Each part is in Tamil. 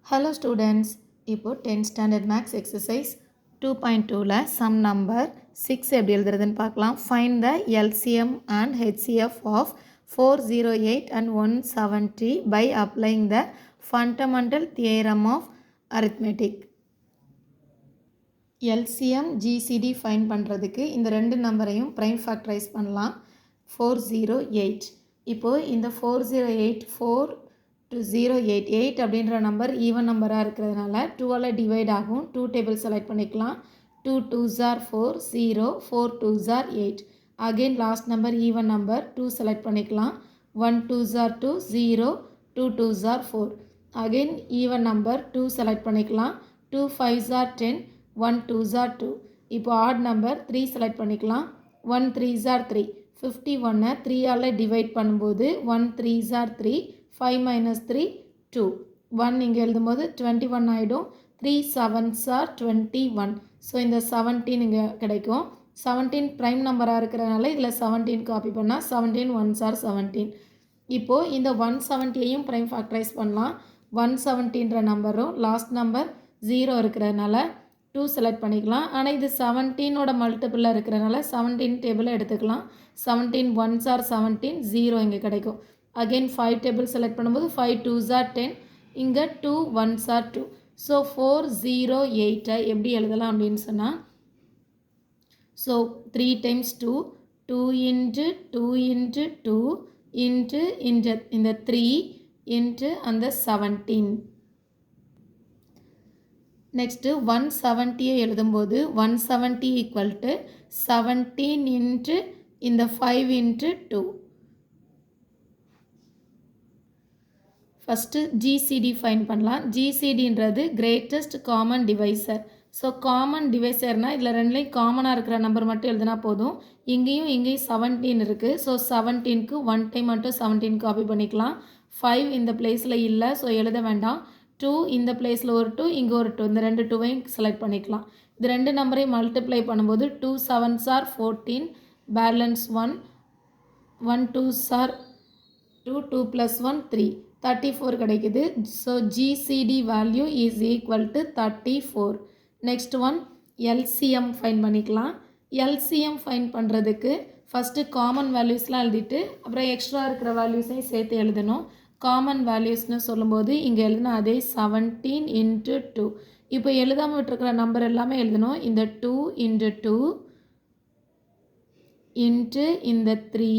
Hello students, இப்போ 10th standard maths exercise 2.2ல sum number 6 எப்படி எழுதுறதுன்னு பார்க்கலாம். Find the LCM and HCF of 408 and 170 by applying the fundamental theorem of arithmetic. LCM GCD find பண்ணுறதுக்கு இந்த ரெண்டு நம்பரையும் prime factorize பண்ணலாம். 408 இப்போ இந்த 408 4 to 088 அப்படின்ற நம்பர் ஈவன் நம்பராக இருக்கிறதுனால 2ஆல் டிவைட் ஆகும். 2 டேபிள் செலக்ட் பண்ணிக்கலாம். 2 2s are 4 0 4 2s are 8. Again last number even number 2 select பண்ணிக்கலாம். 1 2s are 2 0 2 2s are 4. Again even number 2 select பண்ணிக்கலாம். 2 5s are 10 1 2s are 2. இப்போ ஆட் நம்பர் 3 செலக்ட் பண்ணிக்கலாம். 1 3s are 3. 51 3ஆல் டிவைட் பண்ணும்போது 1 3s are 3 5 minus 3 2 1 இங்கே எழுதும்போது 21 ஆகிடும். 3 7s are 21. ஸோ இந்த 17 இங்கே கிடைக்கும். 17 ப்ரைம் நம்பராக இருக்கிறதுனால இதில் 17 காப்பி பண்ணால் 17 1s are 17. இப்போது இந்த 170ஐயும் ப்ரைம் ஃபேக்டரைஸ் பண்ணலாம். 170ன்ற நம்பரும் லாஸ்ட் நம்பர் 0 இருக்கிறதுனால 2 செலக்ட் பண்ணிக்கலாம். ஆனால் இது 17ஓட மல்டிபிளில் இருக்கிறதுனால 17 டேபிளை எடுத்துக்கலாம். 17 1s are 17 0 இங்கே கிடைக்கும். அகெயின் 5 டேபிள் செலக்ட் பண்ணும்போது 5 2s are 10 இங்கே 2 1s are 2. ஸோ 408 எப்படி எழுதலாம் அப்படின்னு சொன்னால் so 3 times 2 2 into 2 into 2 into இந்த 3 into அந்த 17. நெக்ஸ்ட்டு 170 எழுதும்போது 170 ஈக்குவல் டு 17 into இந்த 5 into 2. ஃபஸ்ட்டு ஜிசிடி ஃபைன் பண்ணலாம். ஜிசிடின்றது greatest common divisor. So common டிவைசர்னால் இதில் ரெண்டுலேயும் காமனாக இருக்கிற நம்பர் மட்டும் எழுதினா போதும். இங்கேயும் 17 இருக்குது. ஸோ 17க்கு 1 டைம் மட்டும் 17 காப்பி பண்ணிக்கலாம். 5 இந்த பிளேஸில் இல்லை, ஸோ எழுத வேண்டாம். 2 இந்த பிளேஸில் ஒரு 2 இங்கே ஒரு 2 இந்த ரெண்டு 2வையும் செலக்ட் பண்ணிக்கலாம். இது ரெண்டு நம்பரையும் மல்டிப்ளை பண்ணும்போது 2 7s are 14 balance 1 1 2s are 2 2 plus 1 3 34 கிடைக்குது. So GCD value is equal to 34. Next one LCM find பண்ணிக்கலாம். எல்சிஎம் ஃபைன் பண்ணுறதுக்கு ஃபஸ்ட்டு காமன் வேல்யூஸ்லாம் எழுதிட்டு அப்புறம் எக்ஸ்ட்ரா இருக்கிற வேல்யூஸையும் சேர்த்து எழுதணும். காமன் வேல்யூஸ்னு சொல்லும்போது இங்கே எழுதினா அதே 17 into 2. இப்போ எழுதாமல் விட்டுருக்கிற நம்பர் எல்லாமே எழுதணும். இந்த 2 into 2 into இந்த 3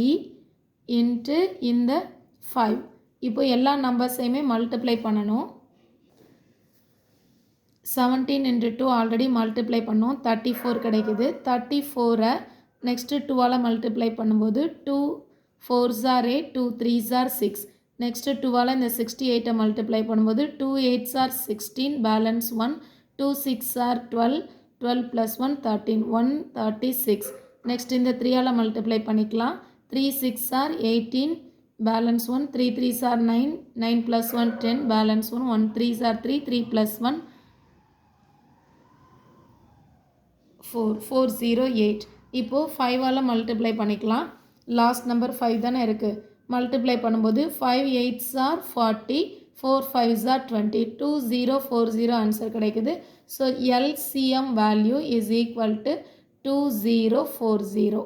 into இந்த 5. இப்போ எல்லா நம்பர்ஸையுமே மல்டிப்ளை பண்ணணும். 17 into 2 ஆல்ரெடி மல்டிப்ளை பண்ணோம். 34 கிடைக்குது. 34 நெக்ஸ்ட்டு 2ஆல் மல்டிப்ளை பண்ணும்போது 2 4s are 8 2 3s are 6. Next 2ஆல் இந்த 68 மல்டிப்ளை பண்ணும்போது 2 8s are 16 balance 1 2 6 are 12 12 plus 1 13 136. Next இந்த 3ஆல் மல்டிப்ளை பண்ணிக்கலாம். 3 6 are 18 balance 1 3 3s are 9 9 plus 1 10 balance 1 1 3s are 3 3 plus 1 4 408. இப்போது 5ஆல் மல்டிப்ளை பண்ணிக்கலாம். லாஸ்ட் நம்பர் 5 தானே இருக்குது. மல்டிப்ளை பண்ணும்போது 5 8s are 40 4 5s are 20 2040 answer கிடைக்குது. So LCM value is equal to 2040.